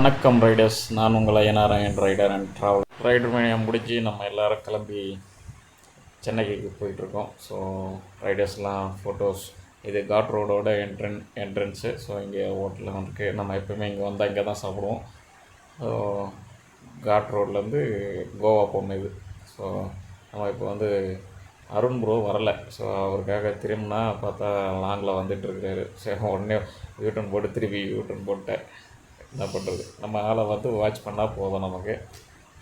வணக்கம் ரைடர்ஸ், நான் உங்கள் ஐயனாராயன் ரைடர் அண்ட் ட்ராவல். ரைடர் மணியை முடித்து நம்ம எல்லோரும் கிளம்பி சென்னைக்கு போயிட்டுருக்கோம். ஸோ ரைடர்ஸ்லாம் ஃபோட்டோஸ், இது காட் ரோடோட என்ட்ரன்ஸு. ஸோ இங்கே ஹோட்டலில் வந்துருக்கு. நம்ம எப்போயுமே இங்கே வந்தால் இங்கே தான் சாப்பிடுவோம். ஸோ காட் ரோட்லேருந்து கோவா போகணும் இது. ஸோ நம்ம இப்போ வந்து அருண் ப்ரோ வரலை. ஸோ அவருக்காக திரும்பினா பார்த்தா லாங்கில் வந்துட்டுருக்காரு. சரி, உடனே யூட்டன் போட்டு திருப்பி யூட்டன் போட்டேன். என்ன பண்ணுறது, நம்ம ஆளை வந்து வாட்ச் பண்ணால் போதும் நமக்கு.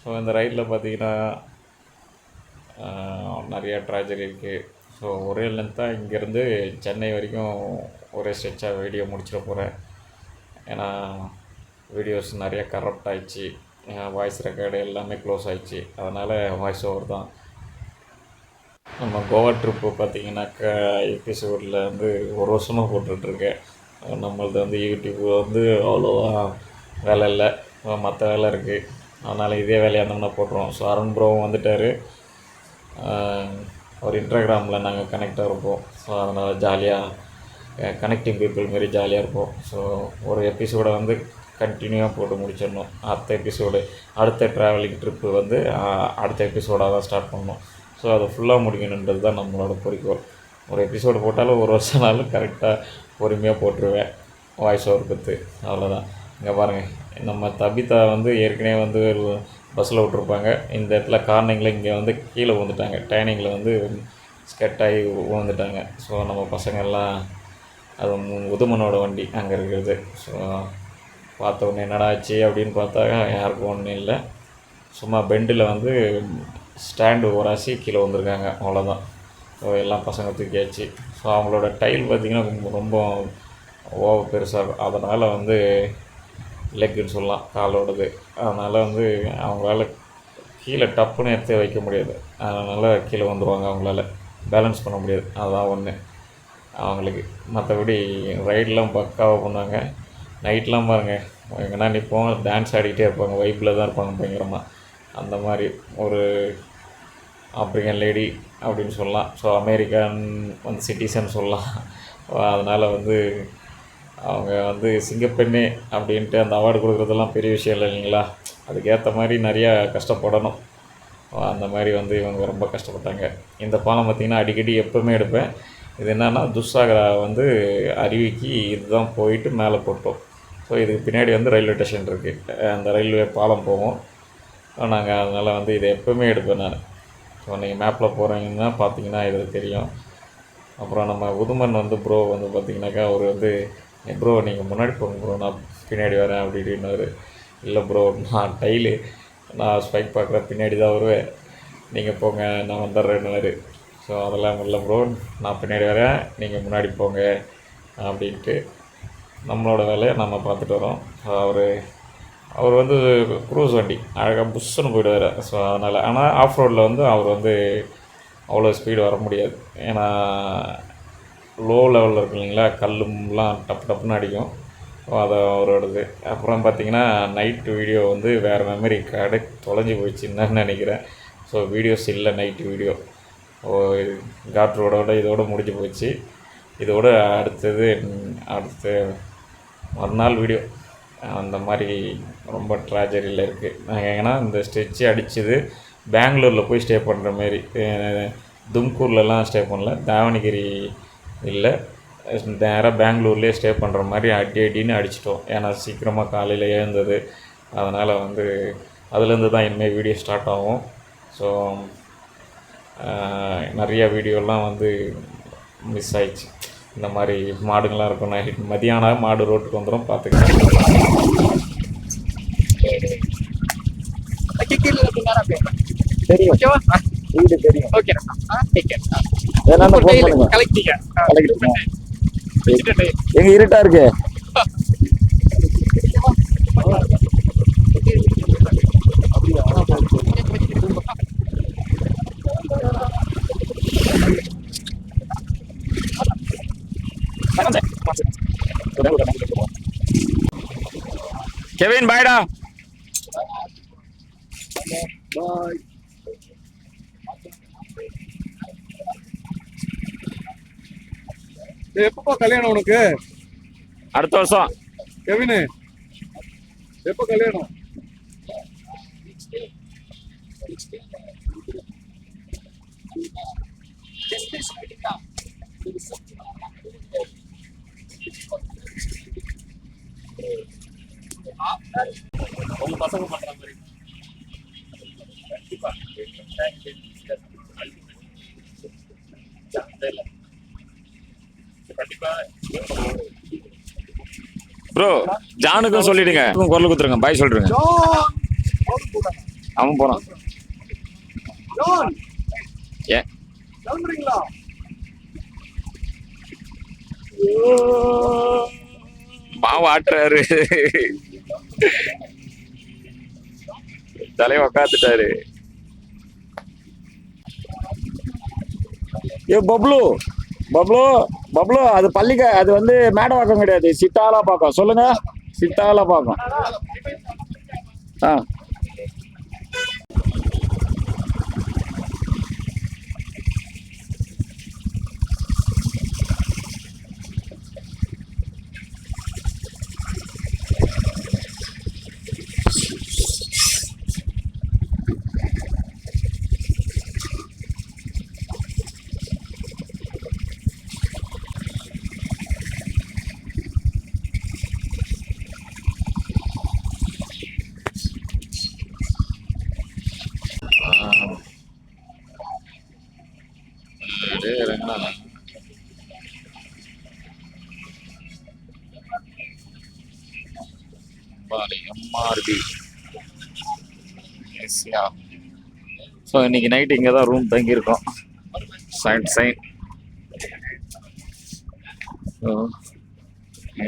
ஸோ இந்த ரைடில் பார்த்திங்கன்னா நிறையா ட்ராஜடி இருக்குது. ஸோ ஒரே லென்த்தாக இங்கேருந்து சென்னை வரைக்கும் ஒரே ஸ்ட்ரெச்சாக வீடியோ முடிச்சிட போகிறேன். ஏன்னா வீடியோஸ் நிறையா கரப்ட் ஆகிடுச்சு, வாய்ஸ் ரெக்கார்டு எல்லாமே க்ளோஸ் ஆகிடுச்சு. அதனால் வாய்ஸ் ஓவர் தான். நம்ம கோவா ட்ரிப்பு பார்த்திங்கனாக்கா எபிசோடில் வந்து ஒரு வருஷமாக போட்டுட்ருக்கேன். நம்மளது வந்து யூடியூப் வந்து அவ்வளோவா வேலை இல்லை, மற்ற வேலை இருக்குது. அதனால் இதே வேலையாக இருந்தோம்னா போட்டுருவோம். ஸோ அருண் ப்ரோவும் வந்துட்டார். ஒரு இன்ஸ்டாகிராமில் நாங்கள் கனெக்டாக இருப்போம். ஸோ அதனால் ஜாலியாக கனெக்டிங் பீப்புள் மாரி ஜாலியாக இருப்போம். ஸோ ஒரு எபிசோடை வந்து கண்டினியூவாக போட்டு முடிச்சிடணும். அடுத்த ட்ராவலிங் ட்ரிப்பு வந்து அடுத்த எபிசோடாக தான் ஸ்டார்ட் பண்ணணும். ஸோ அதை ஃபுல்லாக முடிக்கணுன்றது தான் நம்மளோட குறிக்கோள். ஒரு எபிசோடு போட்டாலும் ஒரு வருஷம் நாளும் கரெக்டாக பொறுமையாக போட்டுருவேன், வாய்ஸ் ஓவர் கொடுத்து. அவ்வளோதான். இங்கே பாருங்கள், நம்ம தபிதா வந்து ஏற்கனவே வந்து பஸ்ஸில் விட்ருப்பாங்க. இந்த இடத்துல கார்னிங்கில் இங்கே வந்து கீழே விழுந்துட்டாங்க. டைனிங்கில் வந்து ஸ்கெட்டாகி விழுந்துட்டாங்க. ஸோ நம்ம பசங்கள்லாம், அது உதுமனோட வண்டி அங்கே இருக்கிறது. ஸோ பார்த்த உடனே என்னடா ஆச்சு அப்படின்னு பார்த்தா யாருக்கும் ஒன்றும் இல்லை. சும்மா பெண்டில் வந்து ஸ்டாண்டு உராசி கீழே வந்திருக்காங்க, அவ்வளோதான். ஸோ எல்லாம் பசங்க தூக்கியாச்சு. ஸோ அவங்களோட டைல் பார்த்திங்கன்னா ரொம்ப ஓவர் பெருசாக, அதனால் வந்து லெக்குன்னு சொல்லலாம், காலோடது. அதனால் வந்து அவங்களால கீழே டப்புன்னு எடுத்து வைக்க முடியாது. அதனால் கீழே வந்துடுவாங்க, அவங்களால பேலன்ஸ் பண்ண முடியாது. அதுதான் ஒன்று அவங்களுக்கு. மற்றபடி ரைடெலாம் பக்காவாக பண்ணுவாங்க. நைட்லாம் பாருங்கள், எங்கன்னா நிற்போம், டான்ஸ் ஆடிக்கிட்டே இருப்பாங்க, வைப்பில் தான் இருப்பாங்க பயங்கரமாக. அந்த மாதிரி ஒரு ஆப்ரிக்கன் லேடி அப்படின்னு சொல்லலாம். ஸோ அமெரிக்கன் வந்து சிட்டிசன் சொல்லலாம். அதனால் வந்து அவங்க வந்து சிங்கப்பெண்ணே அப்படின்ட்டு அந்த அவார்டு கொடுக்குறதெல்லாம் பெரிய விஷயம் இல்லை இல்லைங்களா? அதுக்கேற்ற மாதிரி நிறையா கஷ்டப்படணும். அந்த மாதிரி வந்து இவங்க ரொம்ப கஷ்டப்பட்டாங்க. இந்த பாலம் பார்த்திங்கன்னா அடிக்கடி எப்போவுமே எடுப்பேன். இது என்னென்னா துஸ்ஸாகரா வந்து அருவிக்கு இதுதான் போயிட்டு மேலே போட்டோம். ஸோ இதுக்கு பின்னாடி வந்து ரயில்வே ஸ்டேஷன் இருக்குது, அந்த ரயில்வே பாலம் போவோம் நாங்கள். அதனால் வந்து இதை எப்போவுமே எடுப்பேன் நான். ஸோ நீங்கள் மேப்பில் போகிறீங்கன்னா பார்த்தீங்கன்னா இதில் தெரியும். அப்புறம் நம்ம உதுமன் வந்து ப்ரோ வந்து பார்த்திங்கனாக்கா அவர் வந்து, ப்ரோ நீங்கள் முன்னாடி போங்க ப்ரோ, நான் பின்னாடி வரேன் அப்படி இப்படின்னாரு. இல்லை ப்ரோ, நான் ஸ்பைக் பார்க்குற பின்னாடி தான் வருவேன், நீங்கள் போங்க நான் வந்துடுறேன்னாரு. ஸோ அதெல்லாம் இல்லை ப்ரோ, நான் பின்னாடி வரேன், நீங்கள் முன்னாடி போங்க அப்படின்ட்டு நம்மளோட வேலையை நம்ம பார்த்துட்டு வரோம். அவர் வந்து க்ரூஸ் வண்டி அழகாக புஷ்ஷுன்னு போயிடுவார். ஸோ அதனால், ஆனால் ஆஃப் ரோடில் வந்து அவர் வந்து அவ்வளோ ஸ்பீடு வர முடியாது. ஏன்னா லோ லெவலில் இருக்கு இல்லைங்களா, கல்லுலாம் டப்பு டப்புன்னு அடிக்கும். அது அவரோடது. அப்புறம் பார்த்திங்கன்னா நைட்டு வீடியோ வந்து வேறு மெமரி கார்டு தொலைஞ்சி போயிடுச்சுன்னு நினைக்கிறேன். ஸோ வீடியோஸ் இல்லை, நைட்டு வீடியோ காட் ரோடோட இதோடு முடிஞ்சு போச்சு. இதோடு அடுத்த மறுநாள் வீடியோ அந்த மாதிரி ரொம்ப ட்ராஜடியில் இருக்குது. ஏன்னா இந்த ஸ்ட்ரெச்சு அடித்தது பெங்களூரில் போய் ஸ்டே பண்ணுற மாரி, தும்கூர்லலாம் ஸ்டே பண்ணல, தாவணகிரி இல்லை, நேராக பெங்களூர்லேயே ஸ்டே பண்ணுற மாதிரி அடின்னு அடிச்சிட்டோம். ஏன்னா சீக்கிரமாக காலையில் எழுந்தது. அதனால் வந்து அதுலேருந்து தான் இனிமேல் வீடியோ ஸ்டார்ட் ஆகும். ஸோ நிறையா வீடியோலாம் வந்து மிஸ் ஆயிடுச்சு. இந்த மாதிரி மாடுங்கள்லாம் இருக்கும். நைட் மதியானம் மாடு ரோட்டுக்கு வந்துடும், பார்த்துக்கலாம். எங்க இருட்டா இருக்கு. கெவின் பாய்டா. பாய். எப்பப்பா கல்யாணம் உனக்கு? அடுத்த வருஷம். கெவின் எப்போ கல்யாணம்? உங்க பசங்க பண்ற மாதிரி ப்ரோ ஜானுக்கும் சொல்லிடுங்க குரல் குத்துருங்க பாய் சொல்றேங்க அவன் போறான் ஏன் கிளம்புறீங்களா? மாவு ஆட்டுறாரு தலைய உக்காந்துட்டாரு ஏ பப்ளு பப்ளு பப்ளு அது பள்ளிக்க அது வந்து மேடவாக்கம் கிடையாது சித்தாலா பாக்கம் சொல்லுங்க சித்தாலா பாக்கம் ஆ எம்ஆர்பி ஸோ இன்னைக்கு நைட்டு இங்கே தான் ரூம் தங்கியிருக்கோம் சைன்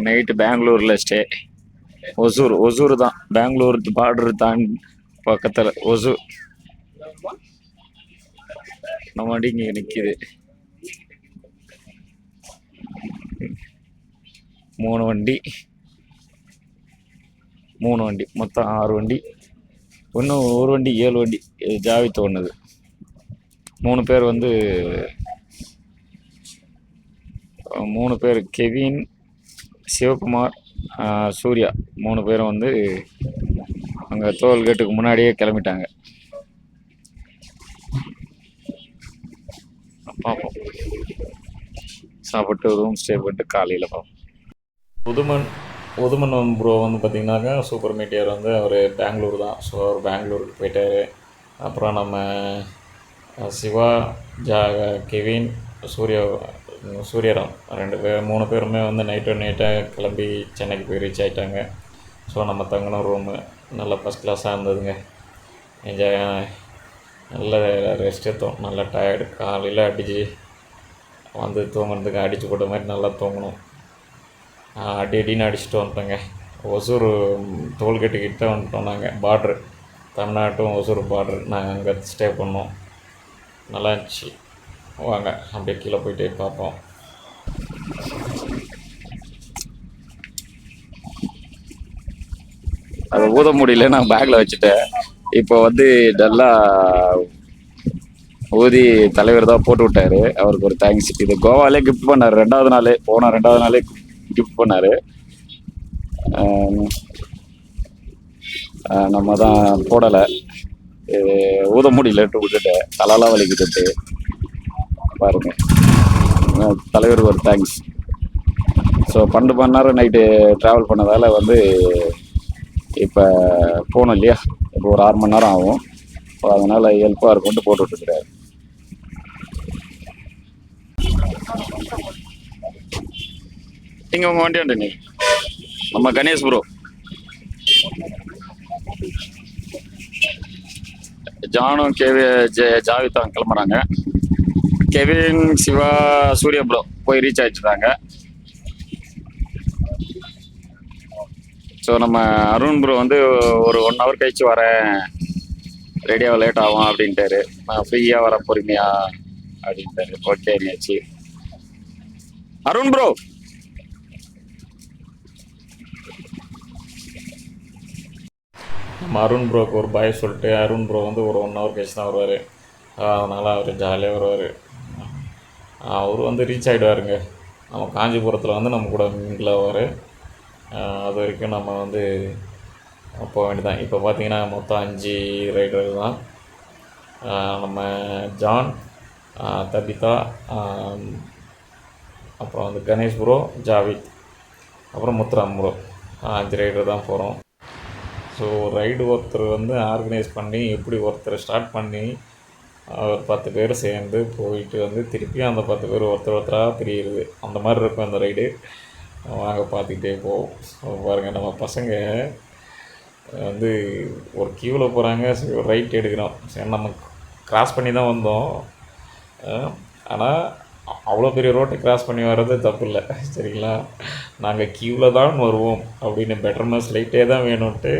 நைட்டு பெங்களூரில் ஸ்டே ஒசூர் தான் பெங்களூர் பார்டர் தாண்டி பக்கத்தில் ஒசூர் நம்ம வண்டி இங்கே நிற்கிது 3 வண்டி மொத்தம் 6 வண்டி இன்னும் ஒரு வண்டி 7 வண்டி ஜாவித் ஒன்றுது 3 பேர் வந்து 3 பேர் கெவின் சிவகுமார் சூர்யா 3 பேரும் வந்து அங்கே டோல்கேட்டுக்கு முன்னாடியே கிளம்பிட்டாங்க. பார்ப்போம் சாப்பிட்டு ரூம் ஸ்டே பண்ணிட்டு காலையில் பார்ப்போம். உதுமன் ப்ரோ வந்து பார்த்திங்கனாக்கா சூப்பர் மீட்டியர் வந்து அவர் பெங்களூர் தான். ஸோ அவர் பெங்களூருக்கு போயிட்டார். அப்புறம் நம்ம சிவா கெவின் சூரியராம் 3 பேருமே வந்து நைட்டாக கிளம்பி சென்னைக்கு போய் ரீச் ஆகிட்டாங்க. ஸோ நம்ம தங்கின ரூமு நல்லா ஃபஸ்ட் கிளாஸாக இருந்ததுங்க. என்ஜாய் நல்ல ரெஸ்ட் எடுத்தோம். நல்லா டயர்டு காலையில் அடித்து வந்து தூங்குறதுக்கு அடித்து போட்ட மாதிரி நல்லா தூங்கணும். அடின்னு அடிச்சுட்டு வந்துட்டோங்க. ஒசூர் டோல்கேட்டுக்கிட்ட வந்துட்டோம். நாங்கள் பார்ட்ரு தமிழ்நாட்டும் ஒசூர் பார்ட்ரு நாங்கள் அங்கே ஸ்டே பண்ணோம். நல்லா இருந்துச்சு. வாங்க அப்படியே கீழே போயிட்டு பார்ப்போம். அதை ஊத முடியல நான் பேக்கில் வச்சுட்டேன். இப்போ வந்து நல்லா ஊதி தலைவர் தான் போட்டு விட்டாரு. அவருக்கு ஒரு தேங்க்ஸ். இது கோவாலே கிஃப்ட் பண்ணார். 2வது நாளே கிஃப்ட் பண்ணார். நம்ம தான் போடலை. ஊத முடியலட்டு விட்டுட்டேன். தலைலாம் வலிக்கிட்டு பாருங்க. தலைவருக்கு ஒரு தேங்க்ஸ். ஸோ 12 மணி நேரம் நைட்டு ட்ராவல் பண்ணதால் வந்து இப்போ போகணும் இல்லையா, இப்போ ஒரு 6 மணி நேரம் ஆகும். ஸோ அதனால் ஹெல்ப்பாக இருக்கும்ட்டு போட்டு விட்டுருக்குறாரு. நீங்கள் உங்கள் வண்டி உண்டு. நம்ம கணேஷ் ப்ரோ ஜானும் ஜாவித்தான் கிளம்புறாங்க. கெவின் சிவா சூர்யா ப்ரோ போய் ரீச் ஆகிடுச்சுட்டாங்க. ஸோ நம்ம அருண் ப்ரோ வந்து ஒரு 1 ஹவர் கழிச்சு வரேன், ரெடியாக லேட் ஆகும் அப்படின்ட்டாரு. நான் ஃப்ரீயாக வர பொறுமையா அப்படின்ட்டாரு. ஓகே ஆச்சு. அருண் ப்ரோ நம்ம அருண் ப்ரோக்கு ஒரு பாய் சொல்லிட்டு அருண் ப்ரோ வந்து ஒரு 1 ஹவர் கழிச்சு தான் வருவார். அதனால் அவர் ஜாலியாக வருவார். அவர் வந்து ரீச் ஆகிடுவாருங்க. நம்ம காஞ்சிபுரத்தில் வந்து நம்ம கூட மிங்கில் ஆவார். அது வரைக்கும் நம்ம வந்து போக வேண்டியதான். இப்போ பார்த்தீங்கன்னா மொத்தம் 5 ரைடர் தான். நம்ம ஜான், தபிதா, ஆம், அப்புறம் வந்து கணேஷ் ப்ரோ, ஜாவித், அப்புறம் முத்துராம் ப்ரோ, 5 ரைடர் தான் போகிறோம். ஸோ ரைடு ஒருத்தர் வந்து ஆர்கனைஸ் பண்ணி எப்படி ஒருத்தர் ஸ்டார்ட் பண்ணி ஒரு 10 பேர் சேர்ந்து போயிட்டு வந்து திருப்பியும் அந்த 10 பேர் ஒருத்தர் ஒருத்தராக பிரியுது, அந்த மாதிரி இருக்கும் அந்த ரைடு. வாங்க பார்த்துக்கிட்டே போவோம். பாருங்கள் நம்ம பசங்க வந்து ஒரு க்யூவில் போகிறாங்க. சரி ஒரு ரைட் எடுக்கிறோம். சரி நம்ம கிராஸ் பண்ணி தான் வந்தோம். ஆனால் அவ்வளோ பெரிய ரோட்டை கிராஸ் பண்ணி வர்றது தப்பு இல்லை, சரிங்களா? நாங்கள் க்யூவில் தான் வருவோம் அப்படின்னு பெட்டர்னஸ் லைட்டே தான் வேணும்ன்ட்டு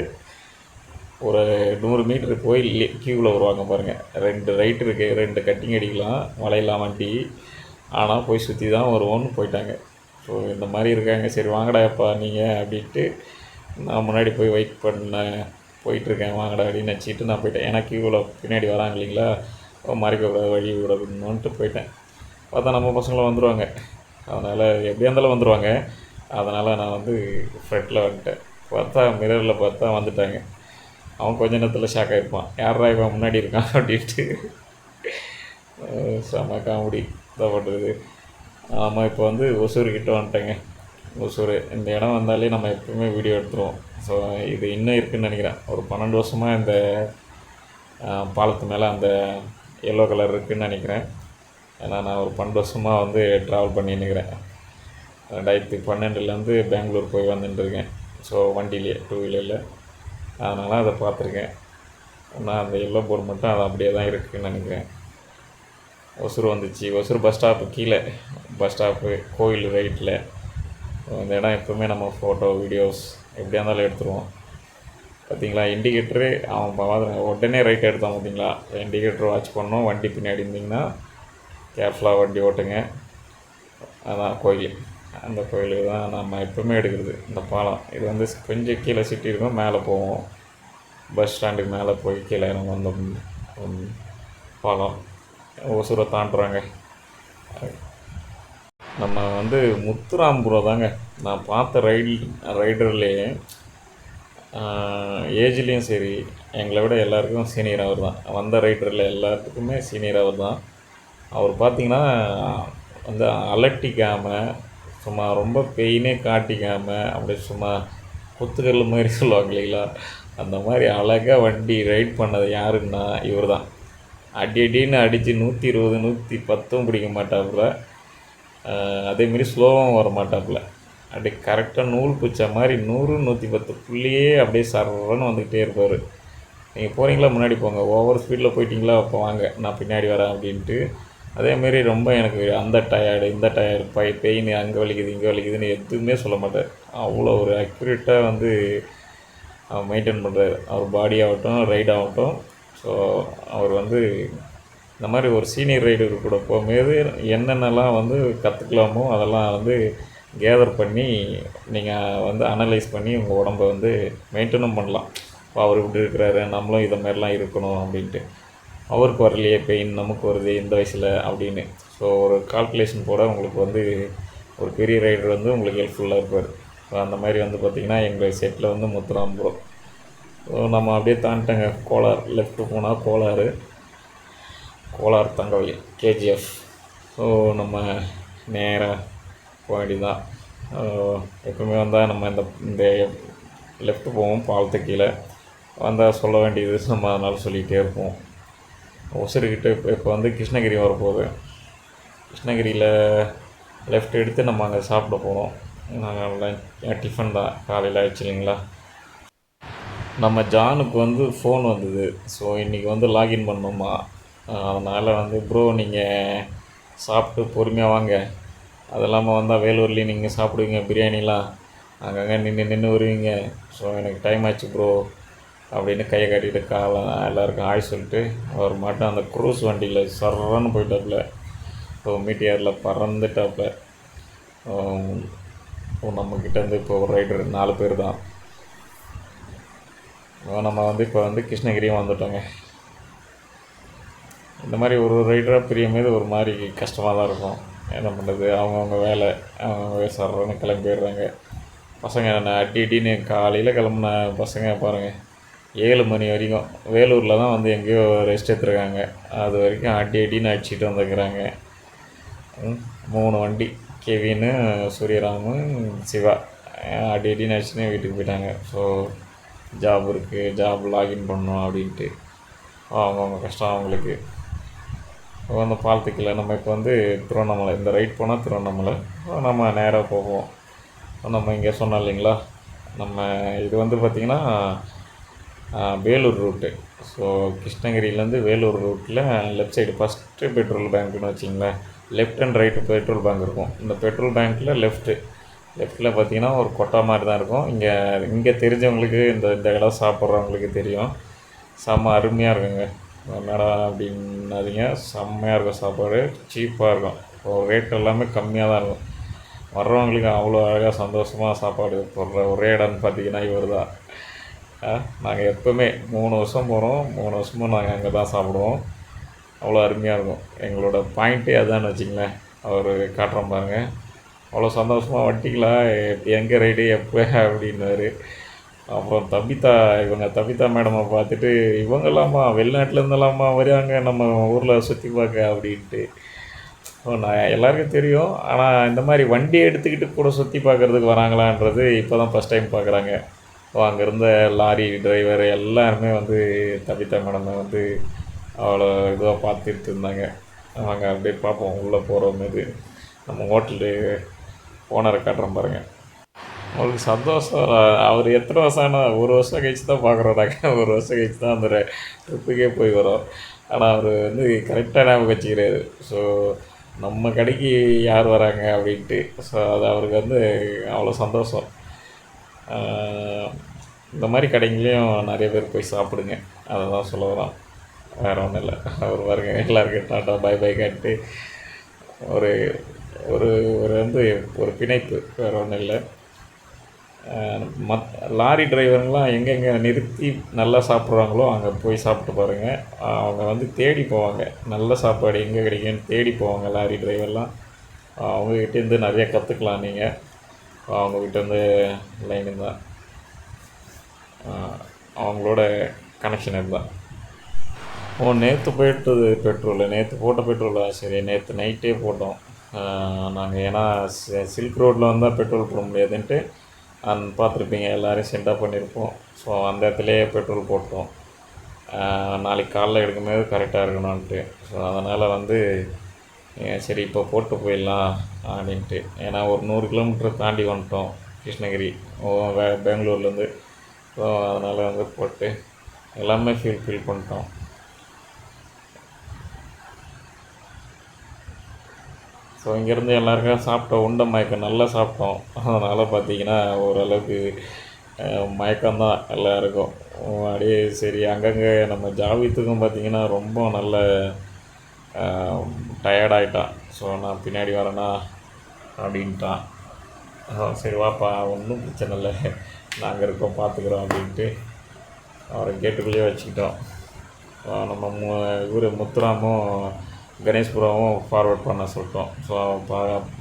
ஒரு 100 மீட்ரு போய் க்யூவில் வருவாங்க பாருங்கள். 2 ரைட் இருக்குது, 2 கட்டிங் அடிக்கலாம், வளையலாம் வண்டி, ஆனால் போய் சுற்றி தான் வருவோம்னு போயிட்டாங்க. ஸோ இந்த மாதிரி இருக்காங்க. சரி வாங்கடாப்பா நீங்கள் அப்படின்ட்டு நான் முன்னாடி போய் வெயிட் பண்ண போயிட்டுருக்கேன், வாங்கடா அப்படின்னு நினச்சிட்டு நான் போயிட்டேன். ஏன்னா க்யூவில் பின்னாடி வராங்க இல்லைங்களா, மறைக்கக்கூடாது, வழி விடணுன்ட்டு போயிட்டேன். பார்த்தா நம்ம பசங்களும் வந்துடுவாங்க, அதனால் எப்படியா இருந்தாலும் வந்துடுவாங்க. அதனால் நான் வந்து ஃப்ரண்ட்டில் வந்துட்டேன். பார்த்தா மிரரில் பார்த்தா வந்துட்டாங்க. அவன் கொஞ்ச நேரத்தில் ஷாக் ஆகிருப்பான், யாரா இவன் முன்னாடி இருக்கான் அப்படின்ட்டு. செம காமெடி தான் பண்ணுறது. ஆமாம், இப்போ வந்து ஒசூர்கிட்ட வந்துட்டேங்க. ஒசூர் இந்த இடம் வந்தாலே நம்ம எப்பவுமே வீடியோ எடுத்துருவோம். ஸோ இது இன்னும் இருக்குதுன்னு நினைக்கிறேன். ஒரு 12 வருஷமாக இந்த பாலத்து மேலே அந்த எல்லோ கலர் இருக்குதுன்னு நினைக்கிறேன். ஏன்னா நான் ஒரு 12 வருஷமாக வந்து ட்ராவல் பண்ணின்னுக்கிறேன். 2012 பெங்களூர் போய் வந்துட்டுருக்கேன். ஸோ வண்டியிலே 2 வீலரில், அதனால் அதை பார்த்துருக்கேன். ஆனால் அந்த எல்லோ போர்டு மட்டும் அது அப்படியே தான் இருக்குதுன்னு நினைக்கிறேன். ஒசூர் வந்துச்சு. ஒசூர் பஸ் ஸ்டாப்பு கீழே, பஸ் ஸ்டாப்பு கோயில் ரைட்டில். இந்த இடம் எப்போவுமே நம்ம ஃபோட்டோ வீடியோஸ் எப்படியா இருந்தாலும் எடுத்துருவோம். பார்த்திங்களா இண்டிகேட்டரு அவன் உடனே ரைட் எடுத்தான். பார்த்திங்களா இண்டிகேட்டர் வாட்ச் பண்ணோம். வண்டி பின்னாடி இருந்திங்கன்னா கேர்ஃபுல்லாக வண்டி ஓட்டுங்க. அதான் கோயில், அந்த கோயிலுக்கு தான் நம்ம எப்போவுமே எடுக்கிறது. இந்த பாலம் இது வந்து கொஞ்சம் கீழே சிட்டி இருக்கும், மேலே போவோம். பஸ் ஸ்டாண்டுக்கு மேலே போய் கீழே நம்ம அந்த பாலம் ஒசூரை தாண்டுறாங்க. நம்ம வந்து முத்துராம்புரம் தாங்க நான் பார்த்த ரைடர்லேயே ஏஜ்லேயும் சரி, எங்களை விட எல்லாருக்கும் சீனியர் அவர் தான். வந்த ரைடரில் எல்லாத்துக்குமே சீனியர் அவர் தான். அவர் பார்த்திங்கன்னா வந்து அலட்டிக்காமல், சும்மா ரொம்ப பெயினே காட்டிக்காமல், அப்படியே சும்மா குத்துக்கல் மாதிரி சொல்லுவாங்க இல்லைங்களா, அந்த மாதிரி அழகாக வண்டி ரைட் பண்ணது யாருன்னா இவர் தான். அடின்னு அடித்து 120 110 பிடிக்க மாட்டாப்புல, அதேமாரி ஸ்லோவாகவும் வர மாட்டாப்புல. அப்படியே கரெக்டாக நூல் பிடிச்ச மாதிரி 100 110 அப்படியே சரன்னு வந்துக்கிட்டே இருப்பார். நீங்கள் போகிறீங்களா முன்னாடி போங்க, ஓவர் ஸ்பீடில் போயிட்டீங்களா அப்போ வாங்க நான் பின்னாடி வரேன் அப்படின்ட்டு. அதேமாரி ரொம்ப எனக்கு அந்த டயர்டு இந்த டயர்டு பெயின், அங்கே வலிக்குது இங்கே வலிக்குதுன்னு எதுவுமே சொல்ல மாட்டார். அவ்வளோ ஒரு அக்யூரேட்டாக வந்து அவர் மெயின்டைன் பண்ணுறாரு, அவர் பாடி ஆகட்டும் ரைட் ஆகட்டும். ஸோ அவர் வந்து இந்த மாதிரி ஒரு சீனியர் ரைடர் கூட போகும்போது என்னென்னலாம் வந்து கற்றுக்கலாமோ அதெல்லாம் வந்து கேதர் பண்ணி நீங்கள் வந்து அனலைஸ் பண்ணி உங்கள் உடம்பை வந்து மெயின்டைனும் பண்ணலாம். இப்போ அவர் இப்படி இருக்கிறாரு, நம்மளும் இதை மாதிரிலாம் இருக்கணும் அப்படின்ட்டு. அவருக்கு வரலையே பெயின், நமக்கு வருது இந்த வயசில் அப்படின்னு. ஸோ ஒரு கால்குலேஷன் போட உங்களுக்கு வந்து ஒரு பெரிய ரைடர் வந்து உங்களுக்கு ஹெல்ப்ஃபுல்லாக இருப்பார். ஸோ அந்த மாதிரி வந்து பார்த்திங்கன்னா எங்கள் செட்டில் வந்து முத்துராம்புரம். ஸோ நம்ம அப்படியே தாண்டிட்டேங்க. கோலார் லெஃப்ட்டு போனால் கோலார் தங்கவழி கேஜிஎஃப். ஸோ நம்ம நேராக போக வேண்டியதான். எப்பவுமே வந்தால் நம்ம இந்த லெஃப்ட்டு போவோம், பாலத்து கீழே வந்தால் சொல்ல வேண்டியது நம்ம அதனால் சொல்லிகிட்டே இருப்போம். ஒசூர்கிட்ட இப்போ வந்து கிருஷ்ணகிரி வரப்போகுது. கிருஷ்ணகிரியில் லெஃப்ட் எடுத்து நம்ம அங்கே சாப்பிட போகிறோம். நாங்கள் டிஃபன் தான் காலையில் ஆயிடுச்சு இல்லைங்களா. நம்ம ஜானுக்கு வந்து ஃபோன் வந்தது. ஸோ இன்றைக்கி வந்து லாகின் பண்ணோமா, அதனால் வந்து ப்ரோ நீங்கள் சாப்பிட்டு பொறுமையாக வாங்க, அது இல்லாமல் வந்தால் வேலூர்லேயும் நீங்கள் சாப்பிடுவீங்க பிரியாணிலாம், அங்கங்கே நின்று வருவீங்க. ஸோ எனக்கு டைம் ஆச்சு ப்ரோ அப்படின்னு கையை காட்டிட்டு எல்லாருக்கும் ஆய் சொல்லிட்டு அவர் மட்டும் அந்த க்ரூஸ் வண்டியில் சர்றன்னு போயிட்டாப்புல. ஸோ மீட்டியரில் பறந்துட்டாப்புல. நம்மக்கிட்ட வந்து இப்போ ஒரு ரைடர் 4 பேர் தான். நம்ம வந்து இப்போ வந்து கிருஷ்ணகிரியும் வந்துட்டோங்க. இந்த மாதிரி ஒரு ரைடராக பிரியும்போது ஒரு மாதிரி கஷ்டமாக தான் இருக்கும். என்ன பண்ணுறது, அவங்கவுங்க வேலை அவங்கவுங்க சர்றன்னு கிளம்பிடுறாங்க. பசங்க நான் அடி அடின்னு காலையில் கிளம்புன பசங்க பாருங்கள் 7 மணி வரைக்கும் வேலூரில் தான் வந்து எங்கேயோ ரெஸ்ட் எடுத்துருக்காங்க. அது வரைக்கும் அடி அடின்னு அடிச்சுட்டு வந்துருக்குறாங்க. 3 வண்டி கெவின்னு, சூரியராமு, சிவா அடி அடின்னு அடிச்சுன்னு வீட்டுக்கு போயிட்டாங்க. ஸோ ஜாப் இருக்குது, ஜாப் லாகின் பண்ணணும் அப்படின்ட்டு அவங்கவுங்க கஷ்டம் அவங்களுக்கு. அந்த பாலத்துக்கில் நம்ம இப்போ வந்து திருவண்ணாமலை இந்த ரைட் போனால் திருவண்ணாமலை நம்ம நேராக போவோம். நம்ம இங்கே சொன்னோம் இல்லைங்களா, நம்ம இது வந்து பார்த்திங்கன்னா வேலூர் ரூட்டு. ஸோ கிருஷ்ணகிரியிலேருந்து வேலூர் ரூட்டில் லெஃப்ட் சைடு ஃபஸ்ட்டு பெட்ரோல் பேங்க்குன்னு வச்சிங்களேன். Left and right petrol bank இருக்கும். இந்த பெட்ரோல் பேங்க்கில் லெஃப்ட்டில் பார்த்திங்கன்னா ஒரு கொட்டா மாதிரி தான் இருக்கும். இங்கே தெரிஞ்சவங்களுக்கு இந்த இடம் சாப்பிட்றவங்களுக்கு தெரியும். செம்ம அருமையாக இருக்குங்க. என்னடா அப்படின்னாதீங்க, செம்மையாக இருக்கும். சாப்பாடு சீப்பாக இருக்கும். ரேட் எல்லாமே கம்மியாக தான் இருக்கும். வர்றவங்களுக்கு அவ்வளோ அழகாக சந்தோஷமாக சாப்பாடு போடுற ஒரே இடம்னு பார்த்தீங்கன்னா இவர் தான். நாங்கள் எப்போவுமே 3 வருஷம் போகிறோம், 3 வருஷமும் நாங்கள் அங்கே தான் சாப்பிடுவோம். அவ்வளோ அருமையாக இருக்கும். எங்களோட பாயிண்ட்டே அதான்னு வச்சிங்களேன். அவர் காட்டுறோம் பாருங்கள், அவ்வளோ சந்தோஷமாக வட்டிக்கலாம் எங்கே ரைடு எப்போ அப்படின்னாரு. அப்புறம் தபிதா மேடமை பார்த்துட்டு, இவங்கெல்லாமா வெளிநாட்டிலேருந்தெல்லாமா வராங்க நம்ம ஊரில் சுற்றி பார்க்க அப்படின்ட்டு. நான் எல்லாருக்கும் தெரியும். ஆனால் இந்த மாதிரி வண்டி எடுத்துக்கிட்டு கூட சுற்றி பார்க்குறதுக்கு வராங்களான்றது இப்போ தான் ஃபஸ்ட் டைம் பார்க்குறாங்க. அங்கே இருந்த லாரி டிரைவர் எல்லாருமே வந்து தபிதா மேடமை வந்து அவ்வளோ இதுவாக பார்த்துட்டு இருந்தாங்க. நாங்கள் அப்படியே பார்ப்போம் உள்ளே போகிற மாதிரி. நம்ம ஹோட்டலு ஓனரை காட்டுறோம் பாருங்கள். அவருக்கு சந்தோஷம். அவர் எத்தனை வருஷம் ஆனால் 1 வருஷம் கழிச்சு தான் பார்க்குறோம். நாங்கள் 1 வருஷம் கழிச்சு தான் அந்த ட்ரிப்புக்கே போய் வரோம். ஆனால் அவர் வந்து கரெக்டாக ஞாபகம் வச்சுக்கிறாரு. ஸோ நம்ம கடைக்கு யார் வராங்க அப்படின்ட்டு. ஸோ அது அவருக்கு வந்து அவ்வளோ சந்தோஷம். இந்த மாதிரி கடைங்களையும் நிறைய பேர் போய் சாப்பிடுங்க, அதை தான் சொல்ல வரோம். வேறு ஒன்றும் இல்லை. அவர் பாருங்க எல்லாருக்கும் டாட்டா பாய் பாய் காட்டு ஒரு ஒரு ஒரு வந்து ஒரு பிணைப்பு, வேறு ஒன்றும் இல்லை. லாரி டிரைவருங்களாம் எங்கெங்கே நிறுத்தி நல்லா சாப்பிட்றாங்களோ அங்கே போய் சாப்பிட்டு பாருங்கள். அவங்க வந்து தேடி போவாங்க, நல்ல சாப்பாடு எங்கே கிடைக்குன்னு தேடி போவாங்க லாரி டிரைவர்லாம். அவங்கக்கிட்டேருந்து நிறைய கற்றுக்கலாம் நீங்கள். அவங்கக்கிட்டேருந்து லைனு தான், அவங்களோட கனெக்ஷன் இருந்தால். நேற்று போயிட்டது பெட்ரோலு, நேற்று போட்ட பெட்ரோலா? சரி, நேற்று நைட்டே போட்டோம் நாங்கள். ஏன்னா சில்க் ரோட்டில் வந்தால் பெட்ரோல் போட முடியாதுன்ட்டு பார்த்துருப்பீங்க, எல்லோரும் சென்டாக பண்ணியிருப்போம். ஸோ அந்த இடத்துலையே பெட்ரோல் போட்டோம். நாளைக்கு காலைல எடுக்கும்போது கரெக்டாக இருக்கணும்ன்ட்டு. ஸோ அதனால் வந்து சரி இப்போ போட்டு போயிடலாம் அப்படின்ட்டு. ஏன்னா ஒரு 100 கிலோமீட்டர் தாண்டி வந்துட்டோம் கிருஷ்ணகிரி பெங்களூர்லேருந்து. ஸோ அதனால் வந்து போட்டு எல்லாமே ஃபில் பண்ணிட்டோம். ஸோ இங்கேருந்து எல்லாருக்கும் சாப்பிட்டோம், உண்ட மயக்கம் நல்லா சாப்பிட்டோம். அதனால் பார்த்திங்கன்னா ஓரளவுக்கு மயக்கம்தான் எல்லாருக்கும். அப்படியே சரி அங்கங்கே நம்ம ஜாவித்துக்கும் பார்த்திங்கன்னா ரொம்ப நல்ல டயர்டாகிட்டான். ஸோ நான் பின்னாடி வரேன்னா அப்படின்ட்டான். சரி வாப்பா, ஒன்றும் பிரச்சனை இல்லை, நாங்கள் இருக்கோம் பார்த்துக்குறோம் அப்படின்ட்டு அவரை கேட்டுக்குள்ளேயே வச்சுக்கிட்டோம். நம்ம இவர் முத்துராமும் கணேஷ்புராவும் ஃபார்வர்ட் பண்ண சொல்லிட்டோம். ஸோ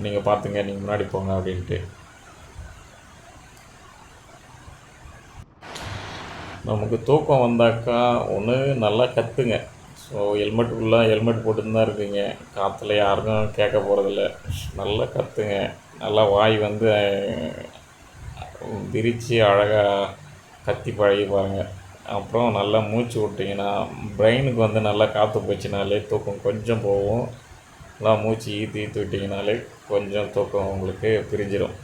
நீங்கள் பார்த்துங்க, நீங்கள் முன்னாடி போங்க அப்படின்ட்டு. நமக்கு தூக்கம் வந்தாக்கா ஒன்று நல்லா கற்றுங்க. ஸோ ஹெல்மெட் போட்டுன்னு தான் இருக்கீங்க, காற்றுல யாருக்கும் கேட்க போகிறதில்ல. நல்லா கற்றுங்க, நல்லா வாய் வந்து விரித்து அழகாக கத்தி பழகி பாருங்கள். அப்புறம் நல்லா மூச்சு விட்டிங்கன்னா பிரெயினுக்கு வந்து நல்லா காற்று போச்சுனாலே தூக்கம் கொஞ்சம் போகும். நல்லா மூச்சு ஈத்து விட்டிங்கனாலே கொஞ்சம் தூக்கம் உங்களுக்கு பிரிஞ்சிடும்.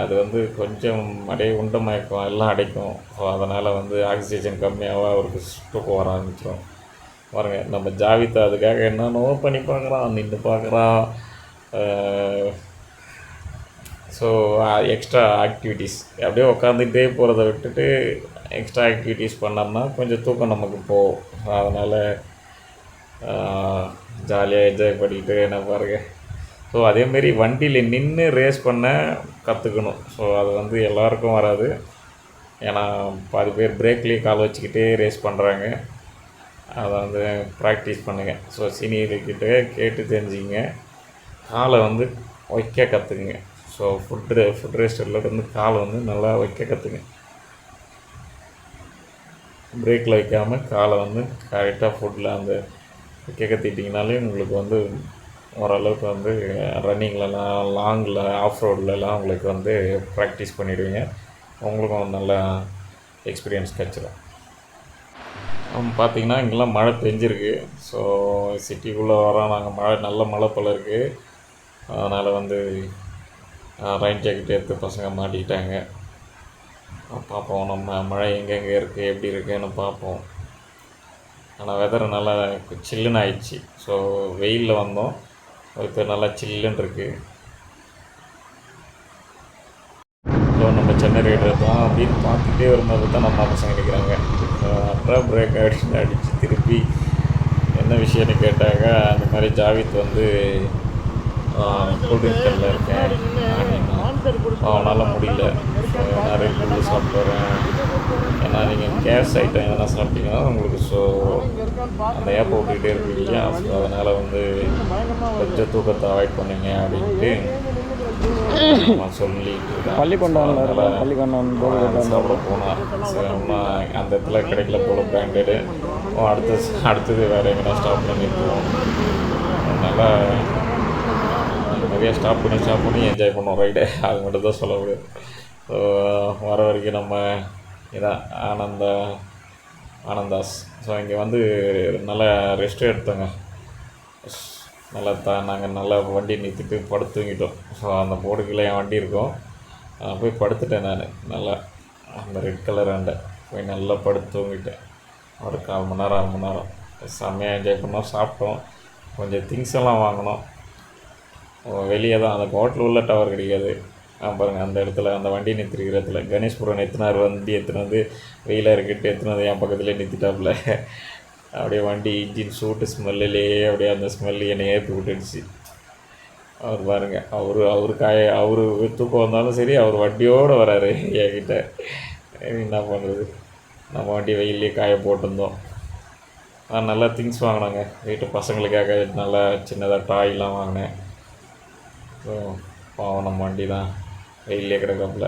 அது வந்து கொஞ்சம் அப்படியே உண்ட மயக்கம் எல்லாம் அடைக்கும். ஸோ அதனால் வந்து ஆக்சிஜன் கம்மியாக அவருக்கு தூக்கம் வர ஆரம்பிச்சிடும். பாருங்கள், நம்ம ஜாவிதா அதுக்காக என்னென்னவோ பண்ணி பார்க்குறான், நின்று பார்க்குறான். ஸோ எக்ஸ்ட்ரா ஆக்டிவிட்டீஸ் அப்படியே உட்காந்துக்கிட்டே போகிறத விட்டுட்டு எக்ஸ்ட்ரா ஆக்டிவிட்டீஸ் பண்ணோம்னா கொஞ்சம் தூக்கம் நமக்கு போகும். அதனால் ஜாலியாக என்ஜாய் பண்ணிக்கிட்டு என்ன பாருங்கள். ஸோ அதேமாரி வண்டியில் நின்று ரேஸ் பண்ண கற்றுக்கணும். ஸோ அது வந்து எல்லாருக்கும் வராது. ஏன்னா பாதி பேர் பிரேக்லேயே கால் வச்சுக்கிட்டே ரேஸ் பண்ணுறாங்க. அதை வந்து ப்ராக்டிஸ் பண்ணுங்கள். ஸோ சீனியர்கிட்ட கேட்டு தெரிஞ்சுங்க, காலை வந்து வைக்க கற்றுக்குங்க. ஸோ ஃபுட் ரெஸ்டரில் வந்து கால் வந்து நல்லா வைக்க கற்றுங்க. பிரேக்கில் வைக்காமல் காலை வந்து கரெக்டாக ஃபுட்டில் அந்த வைக்க கற்றுக்கிட்டிங்கனாலே உங்களுக்கு வந்து ஓரளவுக்கு வந்து ரன்னிங்லலாம் லாங்கில் ஆஃப் ரோட்லலாம் உங்களுக்கு வந்து ப்ராக்டிஸ் பண்ணிவிடுவீங்க. உங்களுக்கும் நல்லா எக்ஸ்பீரியன்ஸ் கிடச்சிடும். பார்த்திங்கன்னா இங்கெல்லாம் மழை பெஞ்சிருக்கு. ஸோ சிட்டிக்குள்ளே வரோம் நாங்கள், நல்ல மழை போல் இருக்குது. அதனால் வந்து ரெயின் ஜாக்கெட் எடுத்து பசங்க மாட்டிக்கிட்டாங்க. பார்ப்போம் நம்ம மழை எங்கெங்கே இருக்குது எப்படி இருக்குதுன்னு பார்ப்போம். ஆனால் வெதர் நல்லா சில்லுன்னு ஆயிடுச்சு. ஸோ வெயிலில் வந்தோம், இப்போ நல்லா சில்லுன்னு இருக்குது. ஸோ நம்ம சென்னை ரைடர் தான் அப்படின்னு பார்த்துட்டே வரும்போது தான் நம்ம பசங்க நிற்கிறாங்க. அப்புறம் பிரேக் அடித்து திருப்பி என்ன விஷயம்னு கேட்டாங்க. அந்த மாதிரி ஜாவித் வந்து கூல்ட்ரிங்க்ஸில் இருக்கேன் அப்படின்னா அவனால் முடியல, நான் ரெட் புல் சாப்பிட்டு வரேன். ஏன்னா நீங்கள் கேஸ் ஐட்டம் எதனா சாப்பிட்டீங்கன்னா உங்களுக்கு ஸோ அந்த ஏப்பை விட்டுக்கிட்டே இருப்பீங்க இல்லையா. ஸோ அதனால் வந்து கொஞ்சம் தூக்கத்தை அவாய்ட் பண்ணுங்க அப்படின்ட்டு சொல்லிட்டு சாப்பிட போனான். அந்த இடத்துல கிடைக்கல போல பிராண்டடு. அடுத்தது வேறு எங்கன்னா ஸ்டாப் பண்ணிட்டுருவோம். நல்லா நிறைய ஸ்டாப் பண்ணி என்ஜாய் பண்ணோம் ரைடு. அது மட்டும் தான் சொல்ல முடியாது. ஸோ வர வரைக்கும் நம்ம இதான் ஆனந்தாஸ். ஸோ இங்கே வந்து நல்லா ரெஸ்ட் எடுத்தோங்க. நல்லா நாங்கள் நல்லா வண்டி நிறுத்திட்டு படுத்து தூங்கிட்டோம். ஸோ அந்த போர்டுக்குள்ளே என் வண்டி இருக்கும், போய் படுத்துட்டேன் நான். நல்லா அந்த ரெட் கலர் ஆண்டை போய் நல்லா படுத்து தூங்கிட்டேன். ஒரு 1/4 மணி நேரம் 1/2 மணி நேரம் செம்மையாக என்ஜாய் பண்ணோம். சாப்பிட்டோம், கொஞ்சம் திங்ஸ் எல்லாம் வாங்கினோம். வெளியே தான் அந்த ஹோட்டல் உள்ள டவர் கிடைக்காது. பாருங்கள் அந்த இடத்துல அந்த வண்டி நிறுத்திருக்கிற இடத்துல கணேஷ்புரம் எத்தனார் வண்டி வந்து வெயிலாக இருக்கிட்டு எத்தனாவது என் பக்கத்துலேயே நிறுத்திட்டாப்புல. அப்படியே வண்டி இன்ஜின் சூட்டு ஸ்மெல்லிலே அப்படியே அந்த ஸ்மெல்லு என்னை ஏற்றி விட்டுடுச்சு. அவர் பாருங்கள், அவர் தூக்கம் வந்தாலும் சரி அவர் வண்டியோடு வராரு என்கிட்ட. என்ன பண்ணுறது, நம்ம வண்டி வெயிலே காய போட்டிருந்தோம். நல்லா திங்ஸ் வாங்கினாங்க வீட்டு பசங்களுக்காக. நல்லா சின்னதாக டாய்லாம் வாங்கினேன். ஸோ பாவம் நம்ம வண்டி தான் வெயிலே கிடக்காப்புல.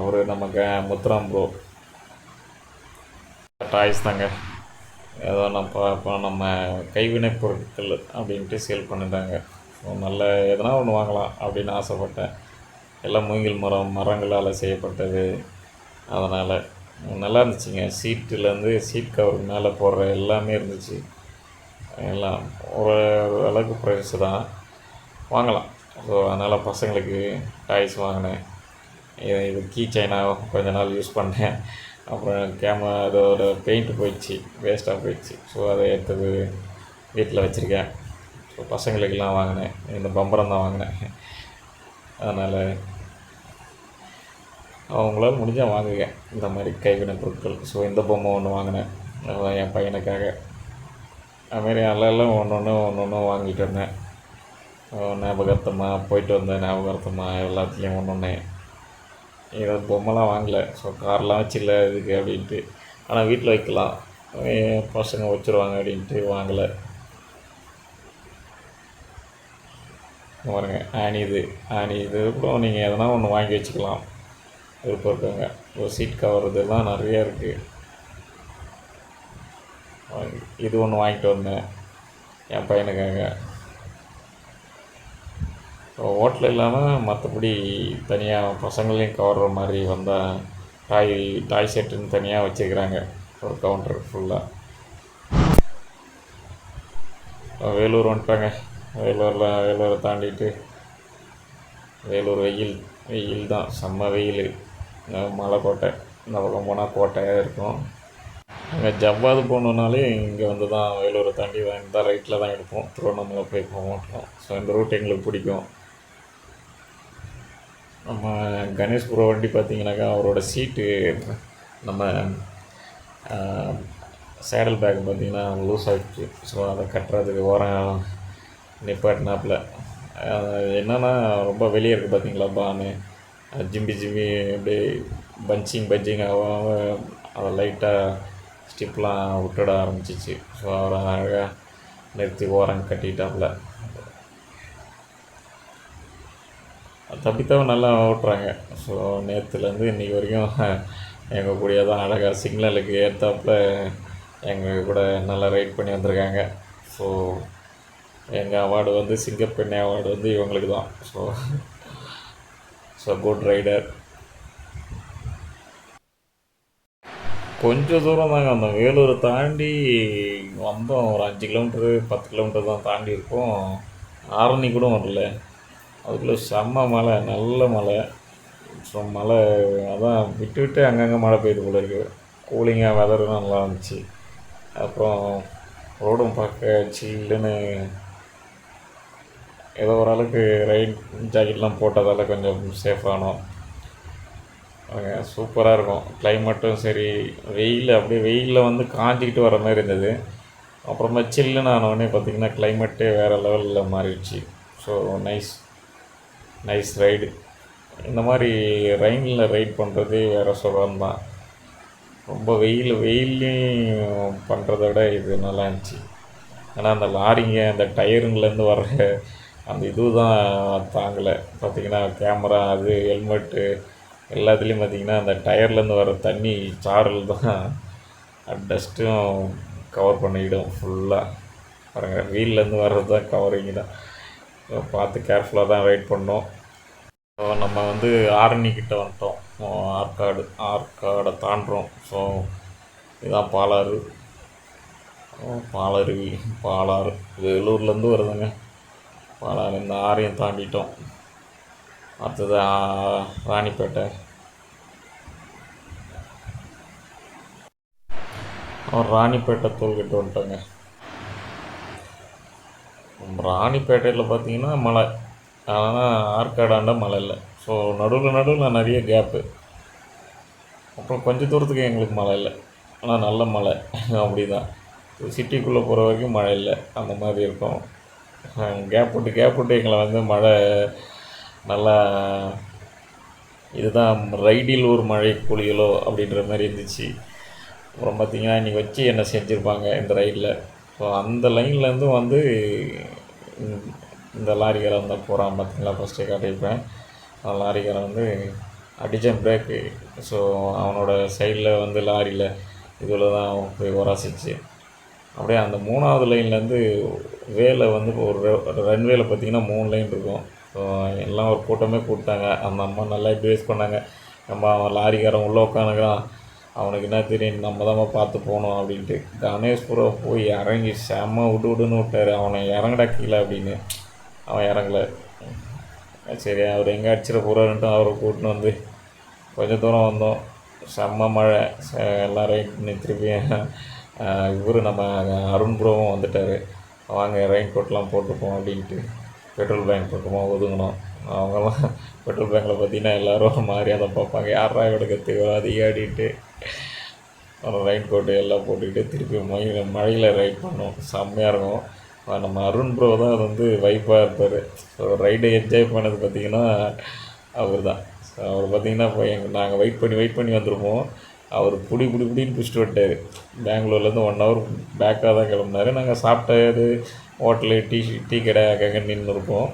ஒரு நமக்கு முத்துராம் ப்ரோ டாய்ஸ் தாங்க, ஏதோ நம்ம கைவினைப் பொருட்கள் அப்படின்ட்டு சேல் பண்ணிட்டாங்க. ஸோ நல்ல எதனா ஒன்று வாங்கலாம் அப்படின்னு ஆசைப்பட்டேன். எல்லாம் மூங்கில் மரங்களால் செய்யப்பட்டது. அதனால் நல்லா இருந்துச்சுங்க. சீட்டுலேருந்து சீட் கவர் மேலே போடுற எல்லாமே இருந்துச்சு. எல்லாம் ஒரு அளவுக்கு ப்ரைஸ் தான், வாங்கலாம். ஸோ அதனால் பசங்களுக்கு டாய்ஸ் வாங்கினேன். இது கீ செயினாக கொஞ்ச நாள் யூஸ் பண்ணேன். அப்புறம் அதோட பெயிண்ட் போயிடுச்சு, வேஸ்ட்டாக போயிடுச்சு. ஸோ அதை எடுத்து வீட்டில் வச்சுருக்கேன். ஸோ பசங்களுக்கெல்லாம் வாங்கினேன். இந்த பம்பரம் தான் வாங்கினேன். அதனால் அவங்களால முடிஞ்சால் வாங்குங்க இந்த மாதிரி கைவினை பொருட்கள். ஸோ இந்த பொம்மை ஒன்று வாங்கினேன் என் பையனுக்காக. அதுமாரி எல்லாம் ஒன்று வாங்கிட்டு வந்தேன். ஞாபகார்த்தமாக போயிட்டு வந்தேன். ஞாபகார்த்தமாக எல்லாத்துலேயும் ஒன்று. இதை பொம்மைலாம் வாங்கலை. ஸோ கார்லாம் வச்சில்ல இதுக்கு அப்படின்ட்டு. ஆனால் வீட்டில் வைக்கலாம், பசங்க வச்சுருவாங்க அப்படின்ட்டு வாங்கலை. பாருங்க ஆணி இது கூட நீங்கள் எதனா ஒன்று வாங்கி வச்சுக்கலாம், விருப்பம் இருக்காங்க. ஒரு சீட் கவர் இதெல்லாம் நிறையா இருக்குது. இது ஒன்று வாங்கிட்டு வந்தேன் என் பையனுக்காக. ஹோட்டல் இல்லாமல் மற்றபடி தனியாக பசங்களையும் கவர்ற மாதிரி வந்தால் டாய் செட்டுன்னு தனியாக வச்சுருக்கிறாங்க ஒரு கவுண்டர் ஃபுல்லாக. வேலூர் வந்துட்டாங்க. வேலூரை தாண்டிட்டு வேலூர் வெயில் தான், செம்ம வெயில். மலை கோட்டை, இந்த பக்கம் போனால் கோட்டையாக இருக்கும். அங்கே ஜவ்வாது போகணுன்னாலே இங்கே வந்து தான் வேலூரை தாண்டி இந்த ரைட்டில் தான் எடுப்போம். திருவண்ணாமலை போய் போக மாட்டோம். ஸோ இந்த ரூட் எங்களுக்கு பிடிக்கும். நம்ம கணேஷ்புரம் வண்டி பார்த்திங்கனாக்கா அவரோட சீட்டு நம்ம சேடல் பேக் பார்த்திங்கன்னா லூஸ் ஆகிடுச்சு. ஸோ அதை கட்டுறதுக்கு ஓரம் நிப்பாட்டினாப்பில். என்னென்னா ரொம்ப வெளியே இருக்குது பார்த்திங்களா பானு, ஜிம்பி அப்படியே பஞ்சிங் ஆகாமல் அதை லைட்டாக ஸ்டிப்லாம் விட்டுட ஆரம்பிச்சிச்சு. ஸோ அவரை அழகாக நிறுத்தி ஓரம் கட்டிட்டாப்புல. தப்பித்தவன் நல்லா ஓட்டுறாங்க. ஸோ நேற்றுலேருந்து இன்றைக்கி வரைக்கும் எங்கள் கூடயே தான் அழகாக சிக்னலுக்கு ஏற்றாப்புல எங்கள் கூட நல்லா ரைட் பண்ணி வந்திருக்காங்க. ஸோ எங்கள் அவார்டு வந்து சிங்கப்பெண்ணை அவார்டு வந்து இவங்களுக்கு தான். So good rider. கொஞ்சம் தூரம் தாங்க, அந்த வேலூரை தாண்டி வந்தோம். ஒரு 5 கிலோமீட்டரு 10 கிலோமீட்டர் தான் தாண்டி இருக்கோம். ஆரணி கூட வரல. அதுக்குள்ளே செம்ம மழை, நல்ல மழை. ஸோ மழை அதான் விட்டு விட்டு அங்கங்கே மழை பெய்யுது போல இருக்குது. கூலிங்காக வெதரும் நல்லா இருந்துச்சு. அப்புறம் ரோடும் பார்க்க சில்லுன்னு ஏதோ ஓரளவுக்கு ரெயின் ஜாக்கெட்லாம் போட்டதால் கொஞ்சம் சேஃபானோம். சூப்பராக இருக்கும். கிளைமேட்டும் சரி, வெயில் அப்படியே வெயிலில் வந்து காஞ்சிக்கிட்டு வர மாதிரி இருந்தது. அப்புறமா சில்லுன்னு ஆனவுடனே பார்த்திங்கன்னா கிளைமேட்டே வேறு லெவலில் மாறிடுச்சு. So nice ride. இந்த மாதிரி ரெயினில் ரைட் பண்ணுறது வேறு சுகம் தான். ரொம்ப வெயில்லையும் பண்ணுறத விட இது நல்லா இருந்துச்சு. ஏன்னா அந்த லாரிங்க அந்த டயருங்கலேருந்து வர்ற அந்த இது தான் தாங்கலை. பார்த்திங்கன்னா கேமரா, அது ஹெல்மெட்டு எல்லாத்துலேயும் பார்த்திங்கன்னா அந்த டயர்லேருந்து வர தண்ணி சாரல் தான் டஸ்ட்டும் கவர் பண்ணிவிடும் ஃபுல்லாக. பாருங்கள், வீல்லேருந்து வர்றது தான் கவரிங் தான். பார்த்து கேர்ஃபுல்லாக தான் ரைட் பண்ணோம். ஸோ நம்ம வந்து ஆரணிக்கிட்ட வந்துட்டோம். ஆற்காடை தாண்டுறோம். ஸோ இதுதான் பாலாறு. பாலருவி, பாலாறு வேலூர்லேருந்து வருதுங்க பாலாறு. இந்த ஆறையும் தாண்டிட்டோம். அடுத்தது ராணிப்பேட்டை. ராணிப்பேட்டை டோல்கேட் வந்துட்டோங்க. ராணிப்பேட்டையில் பார்த்தீங்கன்னா மழை, ஆனால் ஆற்காடாண்ட மழை இல்லை. ஸோ நடுவில் நிறைய கேப்பு. அப்புறம் கொஞ்சம் தூரத்துக்கு எங்களுக்கு மழை இல்லை, ஆனால் நல்ல மழை. அப்படி தான் சிட்டிக்குள்ளே போகிற வரைக்கும் மழை இல்லை, அந்த மாதிரி இருக்கும். கேப் விட்டு எங்களை வந்து மழை நல்லா இதுதான் ரைடில் ஒரு மழை குளியலோ அப்படின்ற மாதிரி இருந்துச்சு. அப்புறம் பார்த்திங்கன்னா இன்றைக்கி வச்சு என்ன செஞ்சுருப்பாங்க இந்த ரைடில். ஸோ அந்த லைன்லேருந்து வந்து இந்த லாரிக்காரன் வந்தால் போகிறான் பார்த்திங்களா, ஃபஸ்ட்டே காட்டியிருப்பேன். அந்த லாரிக்காரன் வந்து அடித்தேன் பிரேக்கு. ஸோ அவனோட சைடில் வந்து லாரியில் இதில் தான் போய் உராசிச்சு. அப்படியே அந்த 3வது லைன்லேருந்து வேலை வந்து ஒரு ரன்வேல பார்த்திங்கன்னா 3 லைன் இருக்கும். ஸோ எல்லாம் ஒரு கூட்டமே கூப்பிட்டாங்க. அந்த அம்மா நல்லா பேஸ் பண்ணாங்க. நம்ம அவன் லாரிக்காரன் உள்ளே உட்காந்துக்கிறான், அவனுக்கு என்ன தெரியும், நம்ம தான் பார்த்து போகணும் அப்படின்ட்டு. கணேஷ்புரம் போய் இறங்கி செம்ம விடுன்னு விட்டார். அவனை இறங்கடா கீழே அப்படின்னு. அவன் இறங்கலை. சரி, அவர் எங்கே அடிச்சிட போகிறாருன்ட்டு அவரை கூட்டின்னு வந்து கொஞ்சம் தூரம் வந்தோம். செம்ம மழை. எல்லாம் ரைட் திருப்பி இவர் நம்ம அருண் ப்ரோவும் வந்துட்டார். வாங்க ரெயின் கோட்லாம் போட்டுப்போம் அப்படின்ட்டு பெட்ரோல் பேங்க் பக்கமாக ஒதுங்கினோம். அவங்கெல்லாம் பெட்ரோல் பேங்கில் பார்த்திங்கன்னா எல்லோரும் மாதிரி அதை பார்ப்பாங்க, யாரா எடுக்கிறது அதிகாடிட்டு ரெயின் கோட்டு எல்லாம் போட்டுக்கிட்டு திருப்பி மழையில் ரைட் பண்ணோம். செம்மையாக இருக்கும். நம்ம அருண் ப்ரோ தான் அது வந்து வைப்பாக இருப்பார். ஸோ ரைடை என்ஜாய் பண்ணது பார்த்திங்கன்னா அவர் தான். ஸோ அவர் பார்த்திங்கன்னா இப்போ நாங்கள் வெயிட் பண்ணி வந்திருப்போம். அவர் புடின்னு பிடிச்சிட்டு விட்டார். பெங்களூர்லேருந்து 1 ஹவர் பேக்காக தான் கிளம்புனார். நாங்கள் சாப்பிட்டது ஹோட்டலு, டீ கடை அங்கே நின்று இருப்போம்.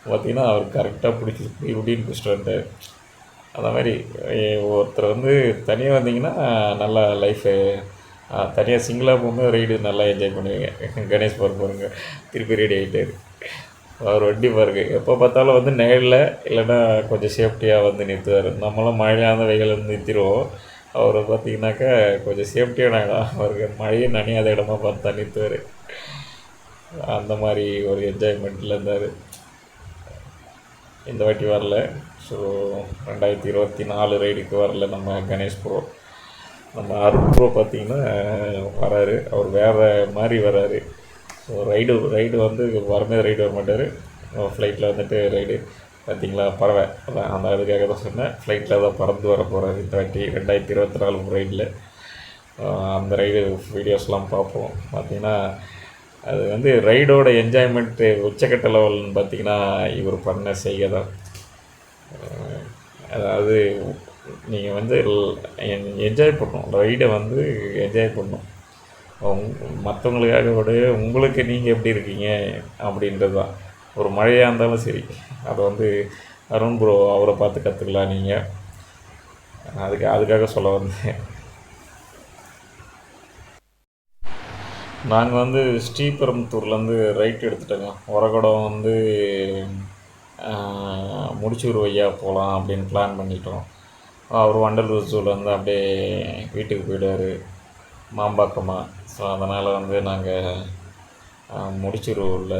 பார்த்திங்கன்னா அவர் கரெக்டாக புடின்னு பிடிச்சிட்டு வந்துட்டார். அந்த மாதிரி ஒருத்தர் வந்து தனியாக வந்தீங்கன்னா நல்லா லைஃபு, தனியாக சிங்கிளாக போகும்போது ரைடு நல்லா என்ஜாய் பண்ணுவீங்க. கணேஷ் பாருங்க திருப்பி ரெடி ஆகிட்டார். அவர் வண்டி பாருங்க எப்போ பார்த்தாலும் வந்து நேரில் இல்லைன்னா கொஞ்சம் சேஃப்டியாக வந்து நிறுத்துவார். நம்மளாம் மழையான வெயில் நிறுத்திடுவோம். அவர் பார்த்திங்கனாக்கா கொஞ்சம் சேஃப்டியான இடம், அவருக்கு மழையே நனையாத இடமா பார்த்து தான் நிறுத்துவார். அந்த மாதிரி ஒரு என்ஜாய்மெண்ட்டில் இருந்தார். இந்த வாட்டி வரல. ஸோ 2024 ரைடுக்கு வரல நம்ம கணேஷ் ப்ரோ. நம்ம அருண் ப்ரோ பார்த்திங்கன்னா வராரு. அவர் வேறு மாதிரி வராரு. ஸோ ரைடு வந்து வரும்போது ரைடு வர மாட்டார். ஃப்ளைட்டில் வந்துட்டு ரைடு பார்த்திங்களா, பறவை அந்த அதுக்காக தான் சொன்னேன். ஃப்ளைட்டில் தான் பறந்து வர போகிறாரு இந்த வாட்டி 2024 ரைடில். அந்த ரைடு வீடியோஸ்லாம் பார்ப்போம். பார்த்திங்கன்னா அது வந்து ரைடோட என்ஜாய்மெண்ட்டு உச்சக்கட்ட லெவல்னு பார்த்திங்கன்னா இவர் பண்ண செய்கை தான். அதாவது நீங்கள் வந்து என்ஜாய் பண்ணணும், ரைடை வந்து என்ஜாய் பண்ணணும். மற்றவங்களுக்காக விட உங்களுக்கு நீங்கள் எப்படி இருக்கீங்க அப்படின்றது தான். ஒரு மழையாக இருந்தாலும் சரி, அதை வந்து அருண் ப்ரோ அவரை பார்த்து கற்றுக்கலாம் நீங்கள். அதுக்காக சொல்ல வந்தேன். நாங்கள் வந்து ஸ்ரீபெரும்புத்தூர்லேருந்து ரைட் எடுத்துட்டோங்க. உரகுடம் வந்து முடிச்சூர் வழியாக போகலாம் அப்படின்னு பிளான் பண்ணிட்டோம். அவர் வண்டலூர் ஜூலேருந்து அப்படியே வீட்டுக்கு போயிடுவார் மாம்பாக்கமாக. ஸோ அதனால் வந்து நாங்கள் முடிச்சூரில்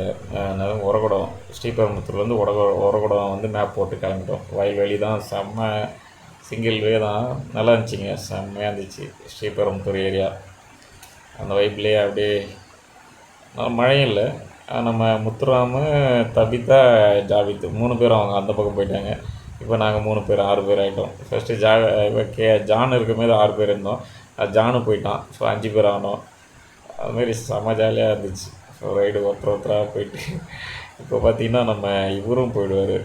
உரகுடம் ஸ்ரீபெரும்புத்தூர்லேருந்து உரகுடம் வந்து மேப் போட்டு கிளம்பிட்டோம். வயல்வெளி தான், செம்ம சிங்கிள் வே தான், நல்லா இருந்துச்சுங்க, செம்மையாக இருந்துச்சு ஸ்ரீபெரும்புத்தூர் ஏரியா. அந்த வைப்லேயே அப்படியே மழையும் இல்லை. நம்ம முத்துராமு, தபிதா, ஜாவித் 3 பேரும் அவங்க அந்த பக்கம் போயிட்டாங்க. இப்போ நாங்கள் 3 பேர் 6 பேர் ஆகிட்டோம். ஃபஸ்ட்டு ஜான் இருக்கும்போது 6 பேர் இருந்தோம். ஜானு போயிட்டான். ஸோ 5 பேர் ஆனோம். அதுமாரி செம்ம ஜாலியாக இருந்துச்சு. ஸோ ரைடு ஒருத்தராக போயிட்டு இப்போ பார்த்திங்கன்னா நம்ம இவரும் போயிடுவார்,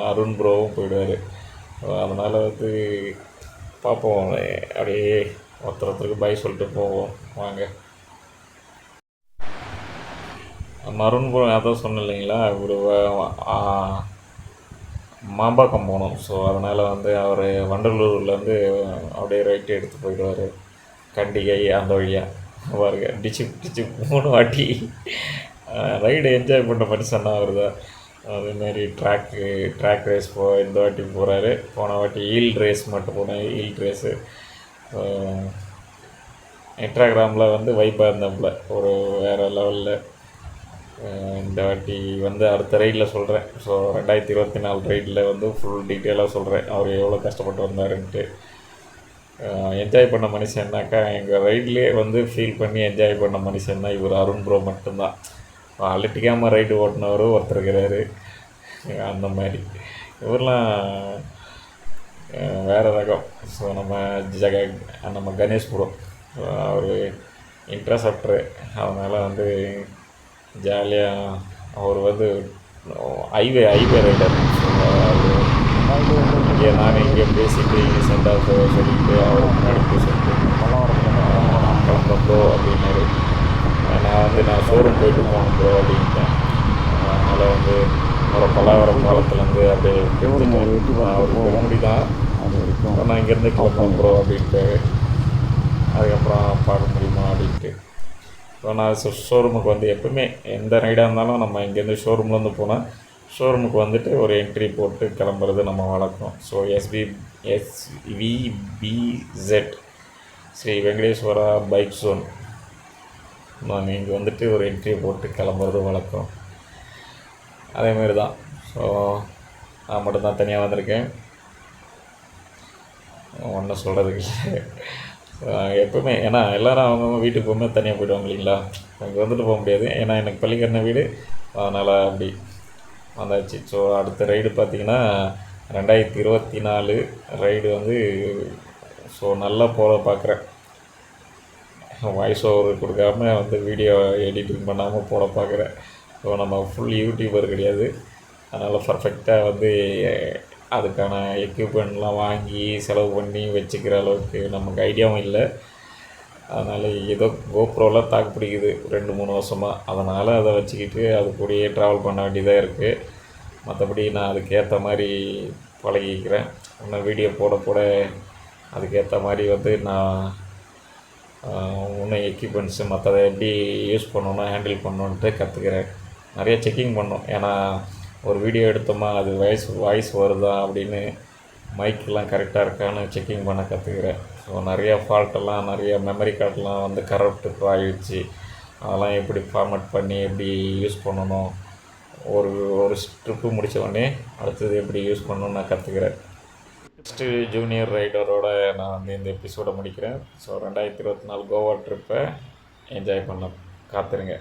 அருண் ப்ரோவும் போயிடுவார். அதனால் வந்து பார்ப்போம், அப்படியே ஒருத்தருக்கு பை சொல்லிட்டு போவோம் வாங்க. அருண் ப்ரோ அதான் சொன்னேன் இல்லைங்களா, ஒரு மாம்பாக்கம் போகணும். ஸோ அதனால் வந்து அவர் வண்டலூர்லேருந்து அப்படியே ரைட்டு எடுத்து போயிடுவார் கண்டிகை அந்த வழியாக. பாருங்க, டிச்சு 3 வாட்டி ரைடு என்ஜாய் பண்ண மனுஷன்னா அவர் தான். அதேமாரி ட்ராக் ரேஸ் இந்த வாட்டி போகிறாரு. போன வாட்டி ஈல்ட் ரேஸ் மட்டும் போனேன், ஈல்ட் ரேஸு. இன்ஸ்டாகிராமில் வந்து வைப்பாக இருந்தாப்புல ஒரு வேறு லெவலில். இந்த வாட்டி வந்து அடுத்த ரைடில் சொல்கிறேன். ஸோ 2024 ரைடில் வந்து ஃபுல் டீட்டெயிலாக சொல்கிறேன் அவர் எவ்வளோ கஷ்டப்பட்டு வந்தாருன்ட்டு. என்ஜாய் பண்ண மனுஷன்னாக்கா எங்கள் ரைட்லேயே வந்து ஃபீல் பண்ணி என்ஜாய் பண்ண மனுஷன்னா இவர் அருண் ப்ரோ மட்டும்தான். அலட்டிக்காமல் ரைடு ஓட்டினவர் ஒருத்தர் இருக்கிறாரு. அந்த மாதிரி இவரெலாம் வேறு ரகம். ஸோ நம்ம கணேஷ் ப்ரோ அவர் இன்ட்ரசெப்டரு. அதனால் வந்து ஜாலியாக அவர் வந்து ஹைவே ரைடர். இங்கே நாங்கள் இங்கே பேசிட்டு இங்கே சென்ட் ஆஃப் சொல்லிட்டு அவர் முன்னாடி பேசிட்டு கிளம்புறோம் ப்ரோ அப்படின்னாரு. நான் ஷோரூம் போயிட்டு போகணும் ப்ரோ அப்படின்ட்டேன். அதனால் வந்து ஒரு பல்லாவரம் பாலத்துலேருந்து அப்படியே அவருக்கு முடி தான் நான் இங்கேருந்து கிளம்புறோம் ப்ரோ அப்படின்ட்டு. அதுக்கப்புறம் பார்க்க முடியுமா அப்படின்ட்டு. ஸோ நான் ஷோரூமுக்கு வந்து எப்பவுமே எந்த ரைடாக இருந்தாலும் நம்ம இங்கேருந்து ஷோரூம்லேருந்து போனால் ஷோரூமுக்கு வந்துட்டு ஒரு என்ட்ரி போட்டு கிளம்புறது நம்ம வழக்கம். So SVBZ Shri Venkateswara bike zone நாங்கள் இங்கே வந்துட்டு ஒரு என்ட்ரி போட்டு கிளம்புறது வழக்கம். அதேமாரி தான். ஸோ நான் மட்டும்தான் தனியாக வந்திருக்கேன், ஒன்றும் சொல்கிறதுக்கு இல்லை. எப்போவுமே ஏன்னா எல்லோரும் அவங்கவுங்க வீட்டுக்கு போகும்போது தனியாக போய்டுவாங்க இல்லைங்களா. அங்கே வந்துட்டு போக முடியாது, ஏன்னா எனக்கு பள்ளிக்கரண வீடு. அதனால் அப்படி வந்தாச்சு. ஸோ அடுத்த ரைடு பார்த்திங்கன்னா 2024 ரைடு வந்து ஸோ நல்லா போக பார்க்குறேன். வாய்ஸ் ஓவர் கொடுக்காம வந்து வீடியோ எடிட்டிங் பண்ணாமல் போட பார்க்குறேன். ஸோ நம்ம ஃபுல் யூடியூபர் கிடையாது. அதனால் பர்ஃபெக்டாக வந்து அதுக்கான எக்யூப்மெண்ட்லாம் வாங்கி செலவு பண்ணி வச்சுக்கிற அளவுக்கு நமக்கு ஐடியாவும் இல்லை. அதனால் ஏதோ கோப்ரோலாம் தாக்கு பிடிக்குது 2-3 வருஷமாக. அதனால் அதை வச்சுக்கிட்டு அது கூடயே ட்ராவல் பண்ண வேண்டியதாக இருக்குது. மற்றபடி நான் அதுக்கேற்ற மாதிரி பழகிக்கிறேன். இன்னும் வீடியோ போட அதுக்கேற்ற மாதிரி வந்து நான் இன்னும் எக்யூப்மெண்ட்ஸு மற்றதை எப்படி யூஸ் பண்ணணும், ஹேண்டில் பண்ணணுன்ட்டு கற்றுக்கிறேன். நிறைய செக்கிங் பண்ணோம். ஏன்னா ஒரு வீடியோ எடுத்தோமா அது வாய்ஸ் வருதா அப்படின்னு மைக்கெலாம் கரெக்டாக இருக்கான்னு செக்கிங் பண்ண கற்றுக்கிறேன். ஸோ நிறையா ஃபால்ட்டெல்லாம், நிறைய மெமரி கார்டெலாம் வந்து கரப்ட்டு ஆகிடுச்சு. அதெல்லாம் எப்படி ஃபார்மேட் பண்ணி எப்படி யூஸ் பண்ணணும், ஒரு ட்ரிப்பு முடித்த உடனே அடுத்தது எப்படி யூஸ் பண்ணணும்னு நான் கற்றுக்கிறேன். நெக்ஸ்ட்டு ஜூனியர் ரைடரோட நான் வந்து இந்த எபிசோடை முடிக்கிறேன். ஸோ 2024 கோவா ட்ரிப்பை என்ஜாய் பண்ண காத்துருங்க.